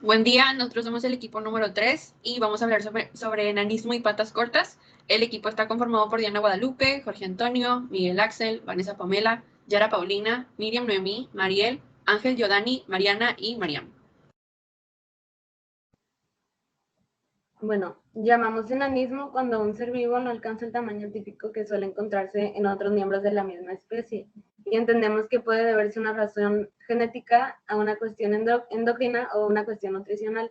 Buen día, nosotros somos el equipo número 3 y vamos a hablar sobre enanismo y patas cortas. El equipo está conformado por Diana Guadalupe, Jorge Antonio, Miguel Axel, Vanessa Pamela, Yara Paulina, Miriam Noemí, Mariel, Ángel Yodani, Mariana y Mariam. Bueno, llamamos enanismo cuando un ser vivo no alcanza el tamaño típico que suele encontrarse en otros miembros de la misma especie. Y entendemos que puede deberse a una razón genética, a una cuestión endocrina o una cuestión nutricional.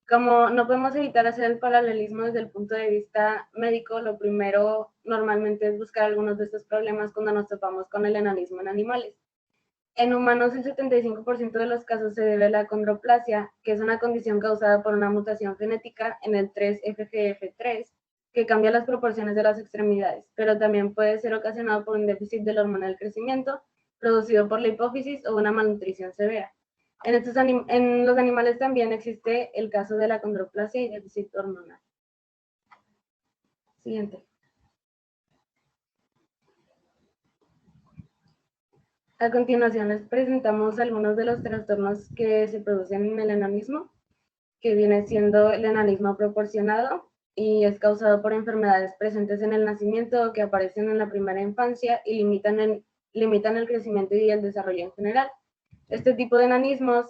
Como no podemos evitar hacer el paralelismo desde el punto de vista médico, lo primero normalmente es buscar algunos de estos problemas cuando nos topamos con el enanismo en animales. En humanos, el 75% de los casos se debe a la acondroplasia, que es una condición causada por una mutación genética en el 3-FGF3, que cambia las proporciones de las extremidades, pero también puede ser ocasionado por un déficit de la hormona del crecimiento, producido por la hipófisis o una malnutrición severa. En los animales también existe el caso de la acondroplasia y déficit hormonal. Siguiente. A continuación les presentamos algunos de los trastornos que se producen en el enanismo, que viene siendo el enanismo proporcionado y es causado por enfermedades presentes en el nacimiento o que aparecen en la primera infancia y limitan el crecimiento y el desarrollo en general. Este tipo de enanismos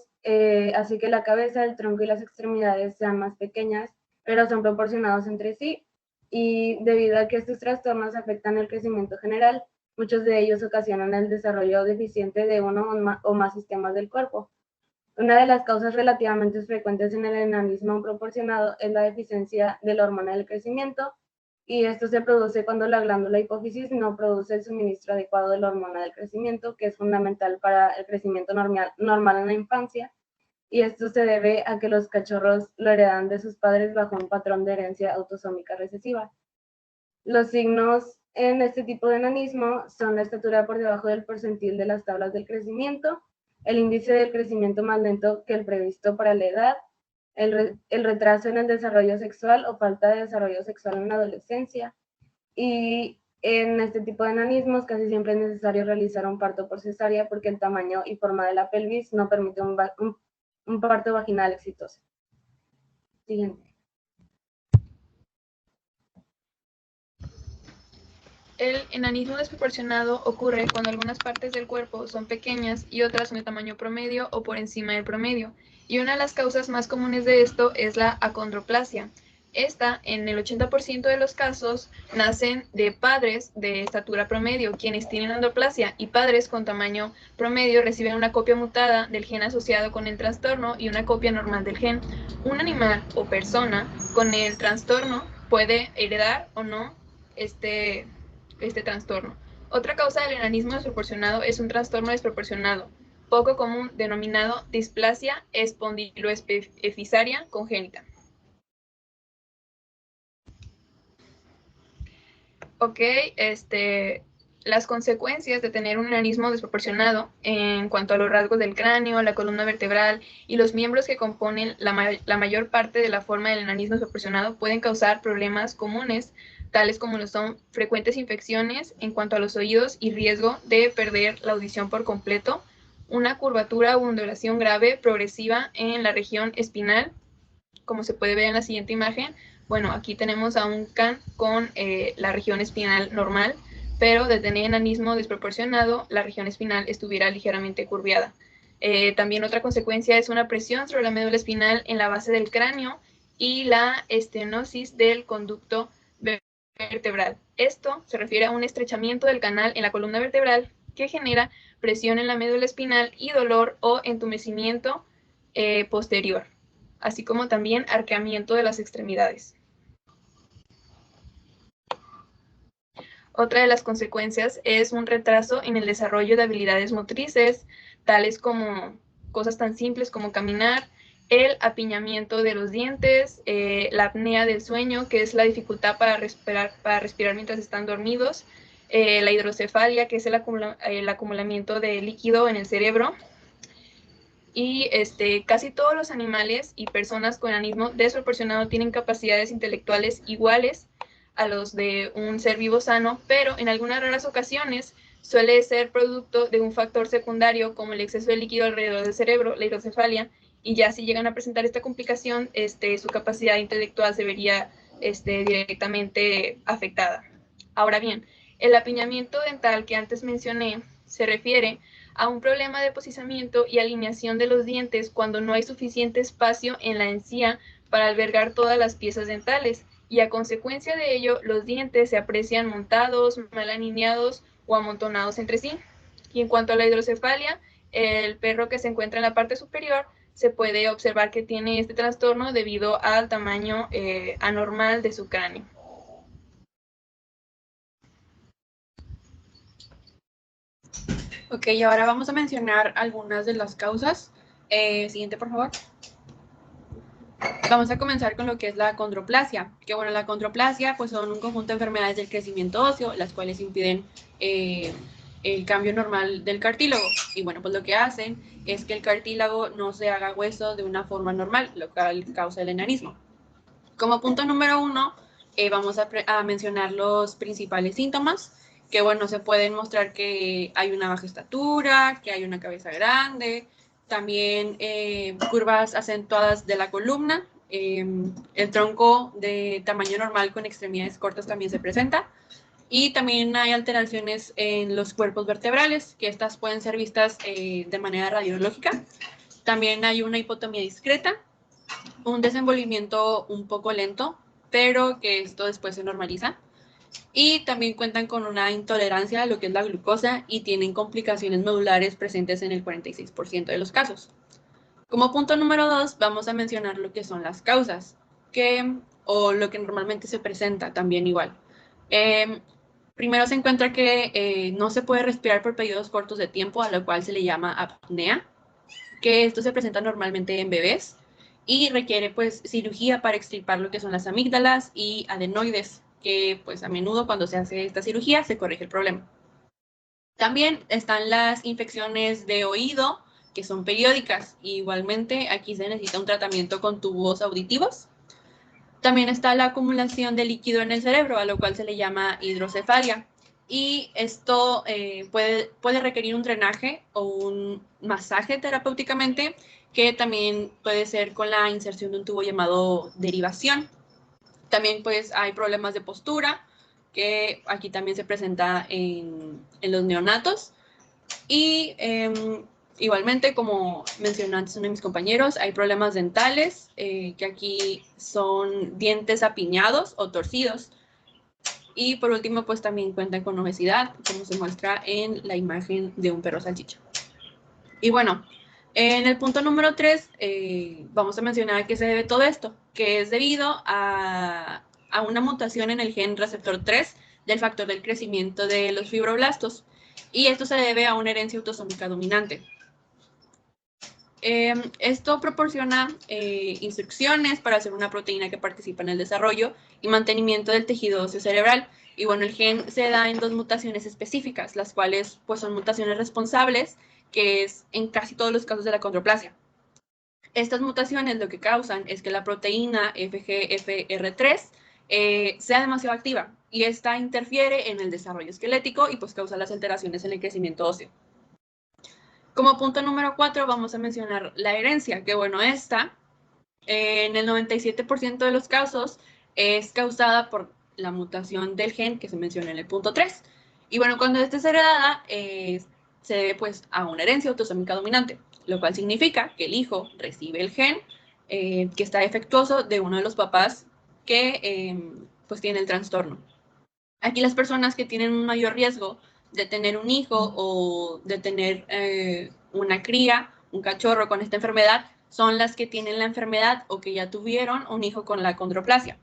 hace que la cabeza, el tronco y las extremidades sean más pequeñas, pero son proporcionados entre sí, y debido a que estos trastornos afectan el crecimiento general, muchos de ellos ocasionan el desarrollo deficiente de uno o más sistemas del cuerpo. Una de las causas relativamente frecuentes en el enanismo proporcionado es la deficiencia de la hormona del crecimiento, y esto se produce cuando la glándula hipófisis no produce el suministro adecuado de la hormona del crecimiento, que es fundamental para el crecimiento normal en la infancia, y esto se debe a que los cachorros lo heredan de sus padres bajo un patrón de herencia autosómica recesiva. Los signos en este tipo de enanismo son la estatura por debajo del percentil de las tablas del crecimiento, el índice del crecimiento más lento que el previsto para la edad, el retraso en el desarrollo sexual o falta de desarrollo sexual en la adolescencia. Y en este tipo de enanismos casi siempre es necesario realizar un parto por cesárea porque el tamaño y forma de la pelvis no permite un parto vaginal exitoso. Siguiente. El enanismo desproporcionado ocurre cuando algunas partes del cuerpo son pequeñas y otras son de tamaño promedio o por encima del promedio. Y una de las causas más comunes de esto es la acondroplasia. Esta, en el 80% de los casos, nacen de padres de estatura promedio, quienes tienen androplasia, y padres con tamaño promedio reciben una copia mutada del gen asociado con el trastorno y una copia normal del gen. Un animal o persona con el trastorno puede heredar o no este trastorno. Otra causa del enanismo desproporcionado es un trastorno desproporcionado, poco común, denominado displasia espondiloepifisaria congénita. Ok, las consecuencias de tener un enanismo desproporcionado en cuanto a los rasgos del cráneo, la columna vertebral y los miembros que componen la mayor parte de la forma del enanismo desproporcionado pueden causar problemas comunes, tales como lo son frecuentes infecciones en cuanto a los oídos y riesgo de perder la audición por completo, una curvatura o ondulación grave progresiva en la región espinal, como se puede ver en la siguiente imagen. Bueno, aquí tenemos a un can con la región espinal normal, pero de tener enanismo desproporcionado, la región espinal estuviera ligeramente curviada. También otra consecuencia es una presión sobre la médula espinal en la base del cráneo y la estenosis del conducto vertebral. Esto se refiere a un estrechamiento del canal en la columna vertebral que genera presión en la médula espinal y dolor o entumecimiento posterior, así como también arqueamiento de las extremidades. Otra de las consecuencias es un retraso en el desarrollo de habilidades motrices, tales como cosas tan simples como caminar, el apiñamiento de los dientes, la apnea del sueño, que es la dificultad para respirar mientras están dormidos, la hidrocefalia, que es el acumulamiento de líquido en el cerebro. Y casi todos los animales y personas con enanismo desproporcionado tienen capacidades intelectuales iguales a los de un ser vivo sano, pero en algunas raras ocasiones suele ser producto de un factor secundario como el exceso de líquido alrededor del cerebro, la hidrocefalia, y ya si llegan a presentar esta complicación, su capacidad intelectual se vería directamente afectada. Ahora bien, el apiñamiento dental que antes mencioné se refiere a un problema de posicionamiento y alineación de los dientes cuando no hay suficiente espacio en la encía para albergar todas las piezas dentales, y a consecuencia de ello los dientes se aprecian montados, mal alineados o amontonados entre sí. Y en cuanto a la hidrocefalia, el perro que se encuentra en la parte superior se puede observar que tiene este trastorno debido al tamaño anormal de su cráneo. Ok, ahora vamos a mencionar algunas de las causas. Siguiente, por favor. Vamos a comenzar con lo que es la condroplasia. Que bueno, la condroplasia pues son un conjunto de enfermedades del crecimiento óseo, las cuales impiden el cambio normal del cartílago. Y bueno, pues lo que hacen es que el cartílago no se haga hueso de una forma normal, lo cual causa el enanismo. Como punto número 1, vamos a mencionar los principales síntomas, que bueno, se pueden mostrar que hay una baja estatura, que hay una cabeza grande, también curvas acentuadas de la columna, el tronco de tamaño normal con extremidades cortas también se presenta, y también hay alteraciones en los cuerpos vertebrales, que estas pueden ser vistas de manera radiológica. También hay una hipotomía discreta, un desenvolvimiento un poco lento, pero que esto después se normaliza. Y también cuentan con una intolerancia a lo que es la glucosa y tienen complicaciones medulares presentes en el 46% de los casos. Como punto número 2, vamos a mencionar lo que son las causas, o lo que normalmente se presenta también igual. Primero se encuentra que no se puede respirar por periodos cortos de tiempo, a lo cual se le llama apnea, que esto se presenta normalmente en bebés y requiere pues cirugía para extirpar lo que son las amígdalas y adenoides, que pues a menudo cuando se hace esta cirugía se corrige el problema. También están las infecciones de oído, que son periódicas. Igualmente aquí se necesita un tratamiento con tubos auditivos. También está la acumulación de líquido en el cerebro, a lo cual se le llama hidrocefalia. Y esto puede requerir un drenaje o un masaje terapéuticamente, que también puede ser con la inserción de un tubo llamado derivación. También pues hay problemas de postura, que aquí también se presenta en los neonatos. Y igualmente, como mencionó antes uno de mis compañeros, hay problemas dentales, que aquí son dientes apiñados o torcidos. Y por último, pues también cuentan con obesidad, como se muestra en la imagen de un perro salchicha. Y bueno, en el punto número 3, vamos a mencionar a qué se debe todo esto, que es debido a una mutación en el gen receptor 3 del factor del crecimiento de los fibroblastos. Y esto se debe a una herencia autosómica dominante. Esto proporciona instrucciones para hacer una proteína que participa en el desarrollo y mantenimiento del tejido óseo cerebral. Y bueno, el gen se da en 2 mutaciones específicas, las cuales pues son mutaciones responsables, que es en casi todos los casos de la condroplasia. Estas mutaciones lo que causan es que la proteína FGFR3 sea demasiado activa, y esta interfiere en el desarrollo esquelético y pues causa las alteraciones en el crecimiento óseo. Como punto número 4 vamos a mencionar la herencia, que bueno, esta en el 97% de los casos es causada por la mutación del gen que se menciona en el punto 3. Y bueno, cuando esta es heredada, se debe pues a una herencia autosómica dominante, lo cual significa que el hijo recibe el gen que está defectuoso de uno de los papás que pues tiene el trastorno. Aquí las personas que tienen un mayor riesgo de tener un hijo o de tener una cría, un cachorro con esta enfermedad, son las que tienen la enfermedad o que ya tuvieron un hijo con la condroplasia.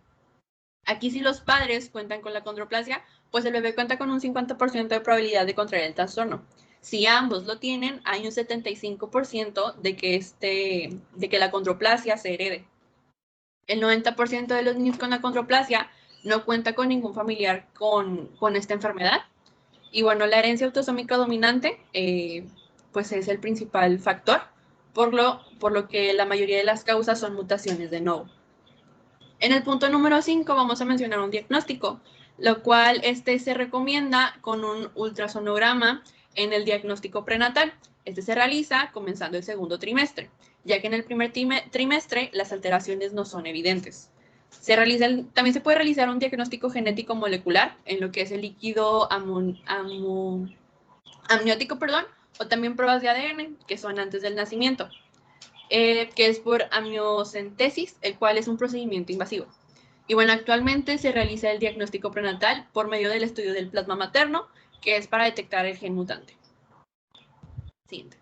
Aquí si los padres cuentan con la condroplasia, pues el bebé cuenta con un 50% de probabilidad de contraer el trastorno. Si ambos lo tienen, hay un 75% de que la condroplasia se herede. El 90% de los niños con la condroplasia no cuenta con ningún familiar con esta enfermedad. Y bueno, la herencia autosómica dominante pues es el principal factor, por lo que la mayoría de las causas son mutaciones de nuevo. En el punto número 5 vamos a mencionar un diagnóstico, lo cual se recomienda con un ultrasonograma en el diagnóstico prenatal. Este se realiza comenzando el segundo trimestre. ya que en el primer trimestre las alteraciones no son evidentes. También se puede realizar un diagnóstico genético molecular en lo que es el líquido amniótico, o también pruebas de ADN, que son antes del nacimiento, que es por amniocentesis, el cual es un procedimiento invasivo. Y bueno, actualmente se realiza el diagnóstico prenatal por medio del estudio del plasma materno, que es para detectar el gen mutante. Siguiente.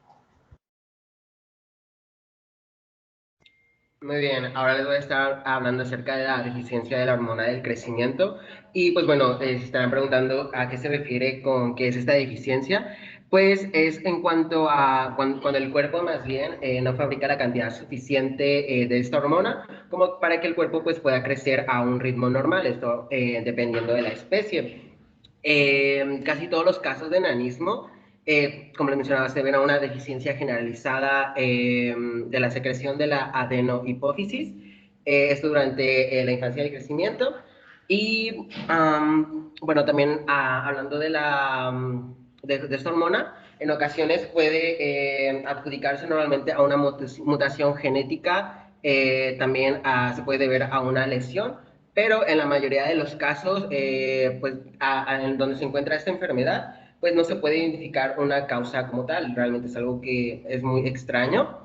Muy bien, ahora les voy a estar hablando acerca de la deficiencia de la hormona del crecimiento. Y pues bueno, se estarán preguntando a qué se refiere con qué es esta deficiencia. Pues es en cuanto a cuando el cuerpo más bien no fabrica la cantidad suficiente de esta hormona como para que el cuerpo pues pueda crecer a un ritmo normal, esto dependiendo de la especie. Casi todos los casos de enanismo, como les mencionaba, se ven a una deficiencia generalizada de la secreción de la adenohipófisis, esto durante la infancia y el crecimiento. Y bueno, también hablando de esta hormona, en ocasiones puede adjudicarse normalmente a una mutación genética, también se puede deber a una lesión, pero en la mayoría de los casos, pues en donde se encuentra esta enfermedad, pues no se puede identificar una causa como tal, realmente es algo que es muy extraño.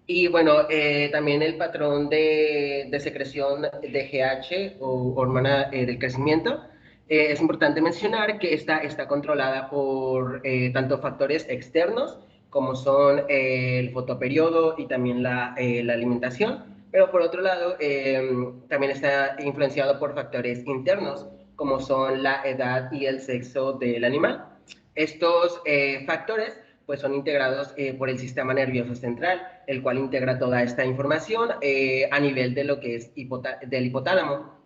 Y bueno, también el patrón de secreción de GH o hormona del crecimiento, es importante mencionar que esta está controlada por tanto factores externos como son el fotoperiodo y también la alimentación, pero por otro lado también está influenciado por factores internos como son la edad y el sexo del animal. Estos factores pues son integrados por el sistema nervioso central, el cual integra toda esta información a nivel de lo que es del hipotálamo.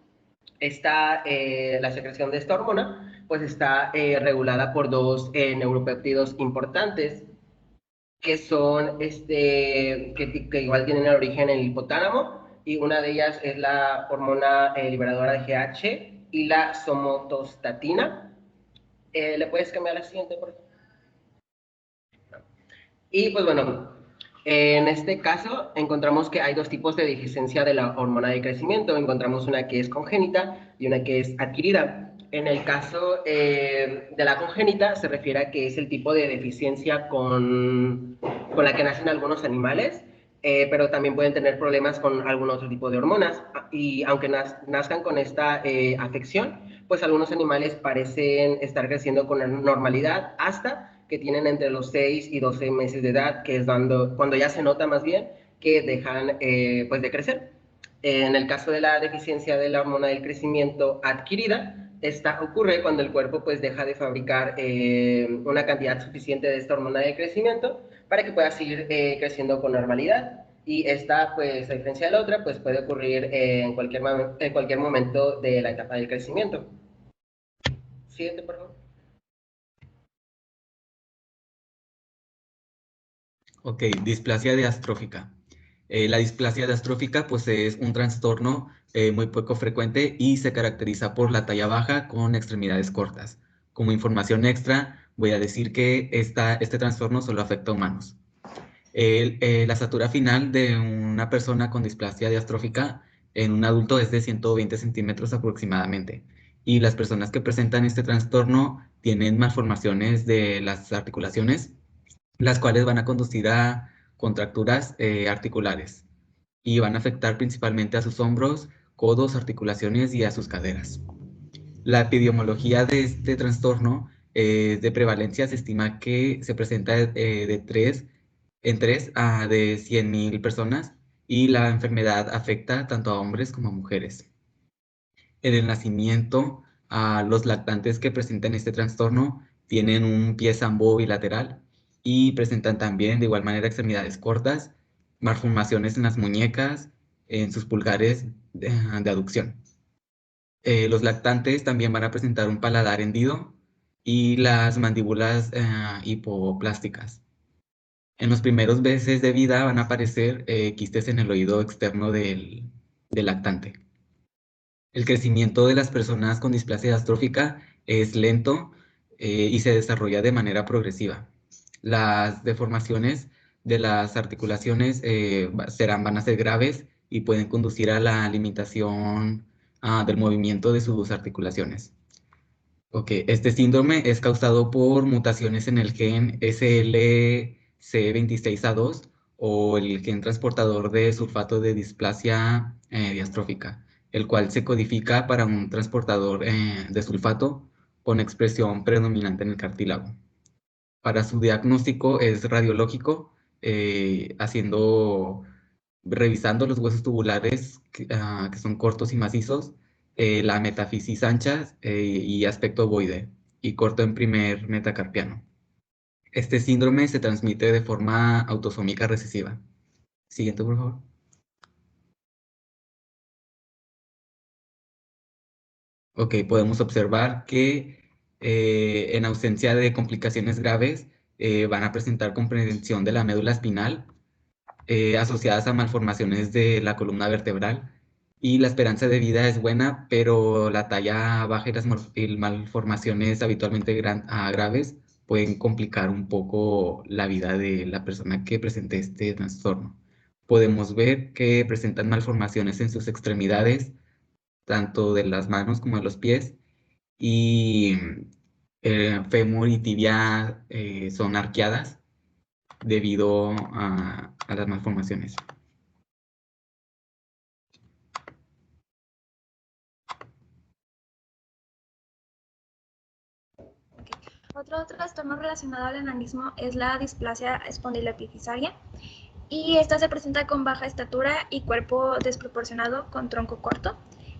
La secreción de esta hormona pues está regulada por dos neuropéptidos importantes que son que igual tienen el origen en el hipotálamo, y una de ellas es la hormona liberadora de GH y la somatostatina. ¿Le puedes cambiar la siguiente, por favor? Y pues bueno, en este caso encontramos que hay dos tipos de deficiencia de la hormona de crecimiento. Encontramos una que es congénita y una que es adquirida. En el caso de la congénita se refiere a que es el tipo de deficiencia con la que nacen algunos animales, pero también pueden tener problemas con algún otro tipo de hormonas. Y aunque nazcan con esta afección, pues algunos animales parecen estar creciendo con normalidad hasta que tienen entre los 6 y 12 meses de edad, que es cuando ya se nota más bien que dejan pues de crecer. En el caso de la deficiencia de la hormona del crecimiento adquirida, esta ocurre cuando el cuerpo pues deja de fabricar una cantidad suficiente de esta hormona de crecimiento para que pueda seguir creciendo con normalidad. Y esta, pues a diferencia de la otra, pues puede ocurrir en cualquier momento de la etapa del crecimiento. Siguiente, por favor. Ok, displasia diastrófica. La displasia diastrófica pues es un trastorno muy poco frecuente y se caracteriza por la talla baja con extremidades cortas. Como información extra, voy a decir que este trastorno solo afecta a humanos. La estatura final de una persona con displasia diastrófica en un adulto es de 120 centímetros aproximadamente. Y las personas que presentan este trastorno tienen malformaciones de las articulaciones, las cuales van a conducir a contracturas articulares y van a afectar principalmente a sus hombros, codos, articulaciones y a sus caderas. La epidemiología de este trastorno de prevalencia se estima que se presenta en 3 de 100,000 personas, y la enfermedad afecta tanto a hombres como a mujeres. En el nacimiento, los lactantes que presentan este trastorno tienen un pie zambo bilateral y presentan también de igual manera extremidades cortas, malformaciones en las muñecas, en sus pulgares de aducción. Los lactantes también van a presentar un paladar hendido y las mandíbulas hipoplásticas. En los primeros meses de vida van a aparecer quistes en el oído externo del lactante. El crecimiento de las personas con displasia diastrófica es lento y se desarrolla de manera progresiva. Las deformaciones de las articulaciones van a ser graves y pueden conducir a la limitación del movimiento de sus articulaciones. Ok, este síndrome es causado por mutaciones en el gen SLC26A2 o el gen transportador de sulfato de displasia diastrófica, el cual se codifica para un transportador de sulfato con expresión predominante en el cartílago. Para su diagnóstico es radiológico, revisando los huesos tubulares que son cortos y macizos, la metafisis ancha y aspecto ovoide, y corto en primer metacarpiano. Este síndrome se transmite de forma autosómica recesiva. Siguiente, por favor. Ok, podemos observar que en ausencia de complicaciones graves van a presentar comprensión de la médula espinal asociadas a malformaciones de la columna vertebral, y la esperanza de vida es buena, pero la talla baja y las malformaciones habitualmente graves pueden complicar un poco la vida de la persona que presente este trastorno. Podemos ver que presentan malformaciones en sus extremidades, tanto de las manos como de los pies, y fémur y tibia son arqueadas debido a las malformaciones. Otro trastorno relacionado al enanismo es la displasia espondiloepifisaria, y esta se presenta con baja estatura y cuerpo desproporcionado con tronco corto.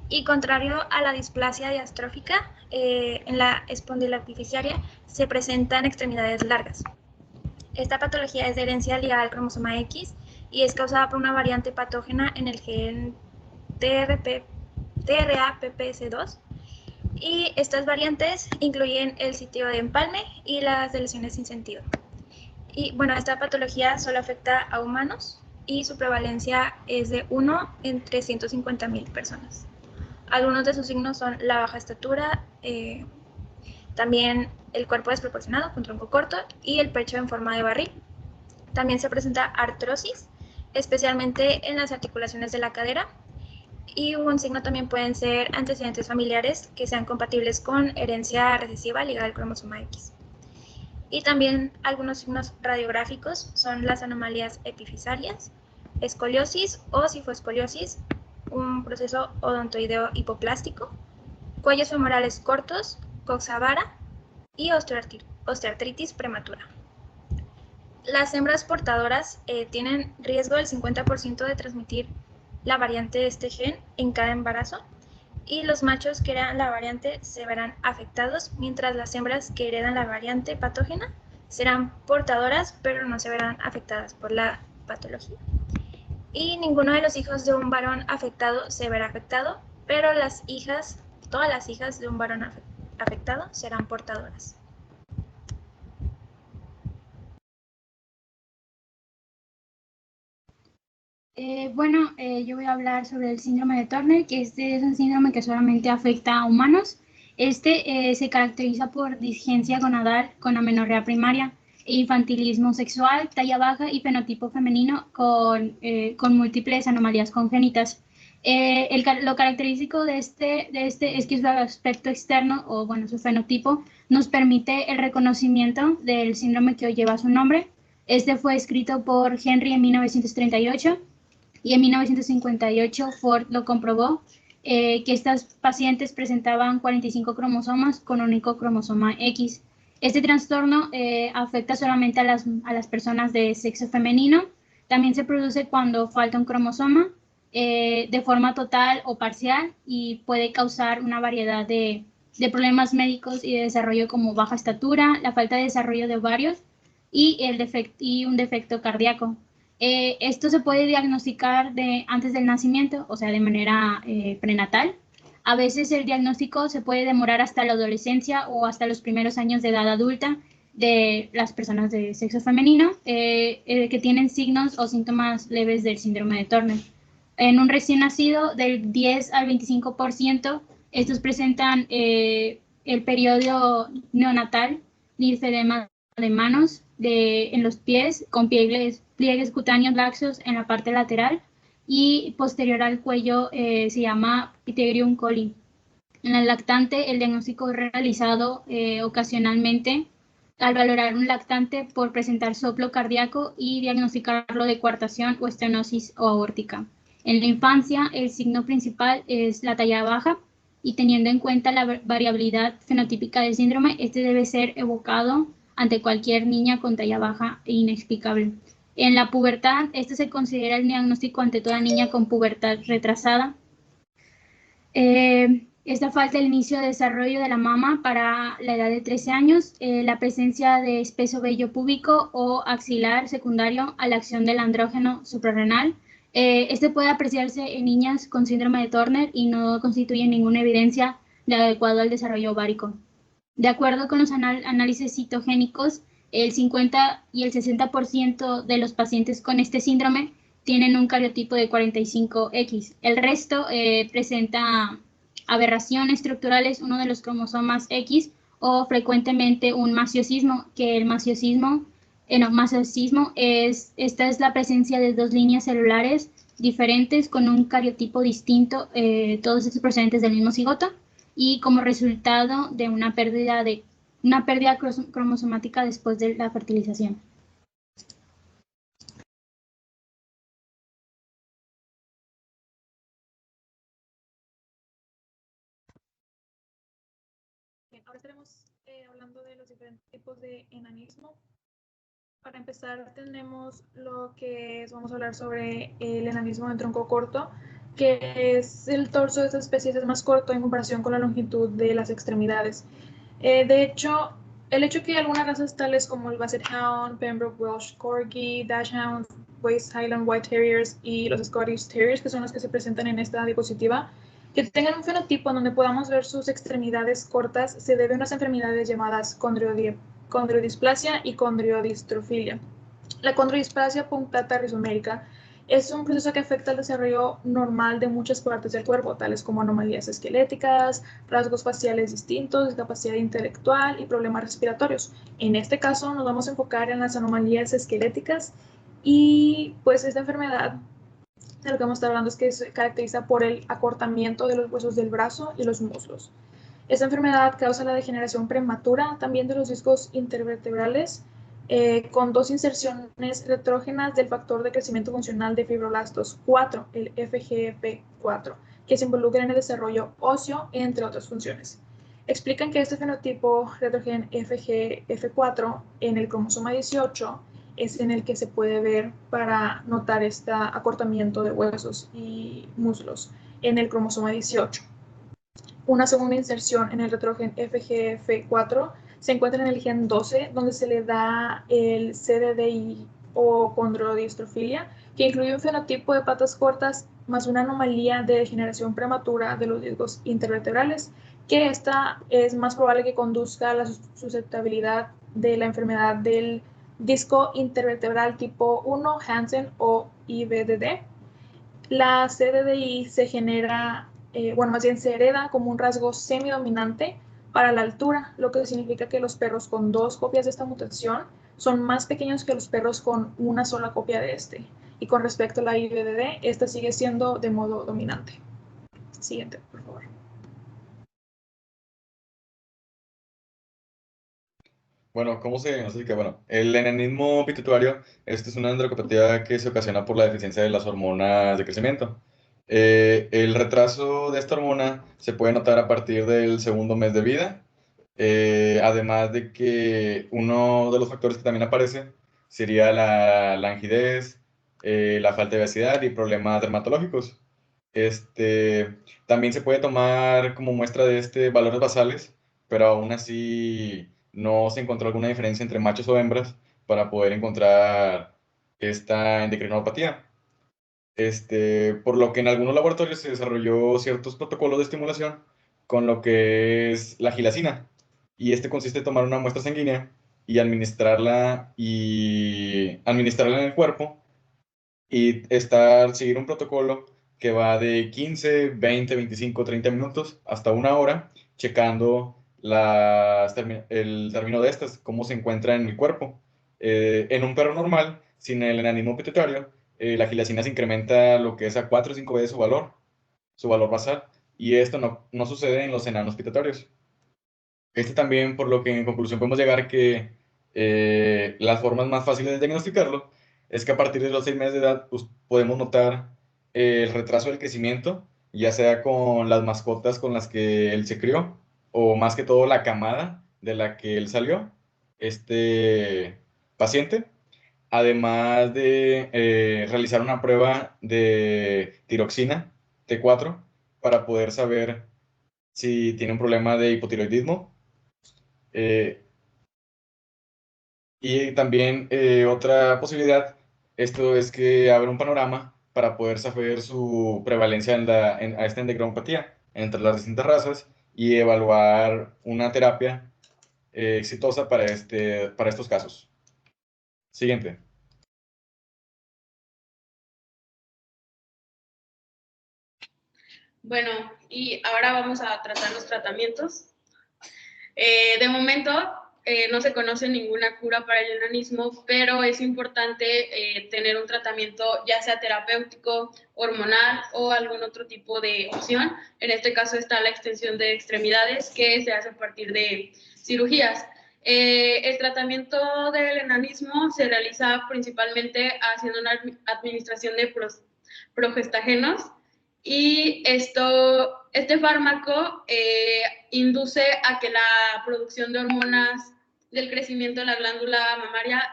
Y contrario a la displasia diastrófica, en la espondiloepifisaria se presentan extremidades largas. Esta patología es de herencia ligada al cromosoma X y es causada por una variante patógena en el gen TRAPPS2. Y estas variantes incluyen el sitio de empalme y las de lesiones sin sentido. Y bueno, esta patología solo afecta a humanos y su prevalencia es de 1 en 350,000 personas. Algunos de sus signos son la baja estatura, también el cuerpo desproporcionado con tronco corto y el pecho en forma de barril. También se presenta artrosis, especialmente en las articulaciones de la cadera. Y un signo también pueden ser antecedentes familiares que sean compatibles con herencia recesiva ligada al cromosoma X. Y también algunos signos radiográficos son las anomalías epifisarias, escoliosis o cifoescoliosis, un proceso odontoideo hipoplástico, cuellos femorales cortos, coxa vara y osteoartritis prematura. Las hembras portadoras tienen riesgo del 50% de transmitir la variante de este gen en cada embarazo, y los machos que heredan la variante se verán afectados, mientras las hembras que heredan la variante patógena serán portadoras pero no se verán afectadas por la patología. Y ninguno de los hijos de un varón afectado se verá afectado, pero todas las hijas de un varón afectado serán portadoras. Yo voy a hablar sobre el síndrome de Turner, que este es un síndrome que solamente afecta a humanos. Se caracteriza por disgencia gonadal con amenorrea primaria, infantilismo sexual, talla baja y fenotipo femenino con múltiples anomalías congénitas. Lo característico de este es que su aspecto externo, o bueno, su fenotipo, nos permite el reconocimiento del síndrome que hoy lleva su nombre. Este fue escrito por Henry en 1938. Y en 1958 Ford lo comprobó, que estas pacientes presentaban 45 cromosomas con único cromosoma X. Este trastorno afecta solamente a las personas de sexo femenino. También se produce cuando falta un cromosoma de forma total o parcial, y puede causar una variedad de problemas médicos y de desarrollo, como baja estatura, la falta de desarrollo de ovarios y un defecto cardíaco. Esto se puede diagnosticar antes del nacimiento, o sea, de manera prenatal. A veces el diagnóstico se puede demorar hasta la adolescencia o hasta los primeros años de edad adulta de las personas de sexo femenino que tienen signos o síntomas leves del síndrome de Turner. En un recién nacido, del 10 al 25%, estos presentan el periodo neonatal, linfedema de manos, en los pies, con pliegues cutáneos laxos en la parte lateral y posterior al cuello se llama Pterygium coli. En el lactante, el diagnóstico es realizado ocasionalmente al valorar un lactante por presentar soplo cardíaco y diagnosticarlo de coartación o estenosis o aórtica. En la infancia, el signo principal es la talla baja y teniendo en cuenta la variabilidad fenotípica del síndrome, este debe ser evocado ante cualquier niña con talla baja e inexplicable. En la pubertad, este se considera el diagnóstico ante toda niña con pubertad retrasada. Esta falta el inicio de desarrollo de la mama para la edad de 13 años, la presencia de espeso vello púbico o axilar secundario a la acción del andrógeno suprarrenal. Este puede apreciarse en niñas con síndrome de Turner y no constituye ninguna evidencia de adecuado al desarrollo ovárico. De acuerdo con los análisis citogénicos, el 50 y el 60% de los pacientes con este síndrome tienen un cariotipo de 45X. El resto presenta aberraciones estructurales, uno de los cromosomas X, o frecuentemente un maciosismo, que el maciosismo esta es la presencia de dos líneas celulares diferentes con un cariotipo distinto, todos estos procedentes del mismo cigoto, y como resultado de una pérdida cromosomática después de la fertilización. Bien, ahora estaremos hablando de los diferentes tipos de enanismo. Para empezar tenemos vamos a hablar sobre el enanismo de tronco corto, que es el torso de esta especie es más corto en comparación con la longitud de las extremidades. De hecho, el hecho que algunas razas tales como el Basset Hound, Pembroke Welsh Corgi, Dachshund, West Highland White Terriers y los Scottish Terriers, que son los que se presentan en esta diapositiva, que tengan un fenotipo en donde podamos ver sus extremidades cortas, se debe a unas enfermedades llamadas condrodisplasia y condrodistrofilia. La condrodisplasia punctata rizomérica es un proceso que afecta el desarrollo normal de muchas partes del cuerpo, tales como anomalías esqueléticas, rasgos faciales distintos, discapacidad intelectual y problemas respiratorios. En este caso nos vamos a enfocar en las anomalías esqueléticas y pues esta enfermedad de lo que vamos a estar hablando es que se caracteriza por el acortamiento de los huesos del brazo y los muslos. Esta enfermedad causa la degeneración prematura también de los discos intervertebrales con dos inserciones retrógenas del factor de crecimiento funcional de fibroblastos 4, el FGF4, que se involucran en el desarrollo óseo, entre otras funciones. Explican que este fenotipo retrógeno FGF4 en el cromosoma 18 es en el que se puede ver para notar este acortamiento de huesos y muslos en el cromosoma 18. Una segunda inserción en el retrógeno FGF4 se encuentra en el gen 12, donde se le da el CDDI o condrodistrofilia, que incluye un fenotipo de patas cortas más una anomalía de degeneración prematura de los discos intervertebrales, que esta es más probable que conduzca a la susceptibilidad de la enfermedad del disco intervertebral tipo 1, Hansen o IBDD. La CDDI se genera, más bien se hereda como un rasgo semidominante para la altura, lo que significa que los perros con dos copias de esta mutación son más pequeños que los perros con una sola copia de este. Y con respecto a la IBDD, esta sigue siendo de modo dominante. Siguiente, por favor. Bueno, ¿cómo se diagnostica? Bueno, el enanismo pituitario, es una androcopatía que se ocasiona por la deficiencia de las hormonas de crecimiento. El retraso de esta hormona se puede notar a partir del segundo mes de vida, además de que uno de los factores que también aparece sería la langidez, la falta de vivacidad y problemas dermatológicos. También se puede tomar como muestra de valores basales, pero aún así no se encontró alguna diferencia entre machos o hembras para poder encontrar esta endocrinopatía. Por lo que en algunos laboratorios se desarrolló ciertos protocolos de estimulación con lo que es la gilacina. Y consiste en tomar una muestra sanguínea y administrarla en el cuerpo y seguir un protocolo que va de 15, 20, 25, 30 minutos hasta una hora, checando el término de estas, cómo se encuentra en el cuerpo. En un perro normal, sin el enanismo pituitario, la gilacina se incrementa lo que es a 4 o 5 veces su valor basal, y esto no sucede en los enanos pituitarios. También, por lo que en conclusión podemos llegar que las formas más fáciles de diagnosticarlo es que a partir de los 6 meses de edad pues, podemos notar el retraso del crecimiento, ya sea con las mascotas con las que él se crió, o más que todo la camada de la que él salió, este paciente, además de realizar una prueba de tiroxina T4 para poder saber si tiene un problema de hipotiroidismo. Y también otra posibilidad, esto es que abre un panorama para poder saber su prevalencia a esta endocrinopatía entre las distintas razas y evaluar una terapia exitosa para estos casos. Siguiente. Bueno, y ahora vamos a tratar los tratamientos. De momento, no se conoce ninguna cura para el enanismo, pero es importante tener un tratamiento ya sea terapéutico, hormonal o algún otro tipo de opción. En este caso está la extensión de extremidades que se hace a partir de cirugías. El tratamiento del enanismo se realiza principalmente haciendo una administración de progestágenos, y este fármaco induce a que la producción de hormonas del crecimiento de la glándula mamaria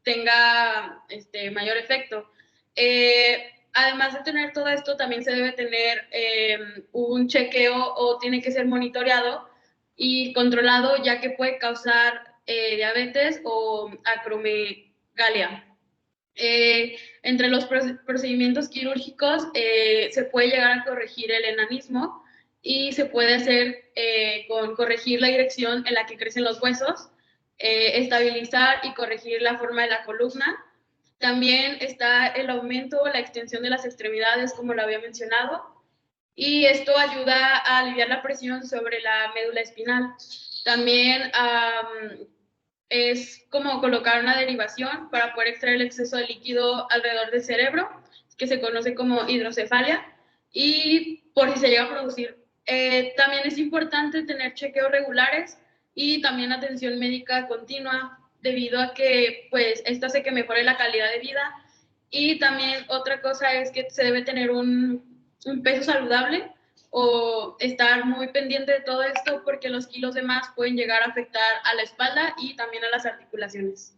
tenga mayor efecto. Además de tener todo esto, también se debe tener un chequeo o tiene que ser monitoreado y controlado, ya que puede causar diabetes o acromegalia. Entre los procedimientos quirúrgicos se puede llegar a corregir el enanismo y se puede hacer con corregir la dirección en la que crecen los huesos, estabilizar y corregir la forma de la columna. También está el aumento o la extensión de las extremidades, como lo había mencionado, y esto ayuda a aliviar la presión sobre la médula espinal. También es como colocar una derivación para poder extraer el exceso de líquido alrededor del cerebro, que se conoce como hidrocefalia, y por si se llega a producir. También es importante tener chequeos regulares y también atención médica continua, debido a que pues esto hace que mejore la calidad de vida. Y también otra cosa es que se debe tener un peso saludable o estar muy pendiente de todo esto, porque los kilos de más pueden llegar a afectar a la espalda y también a las articulaciones.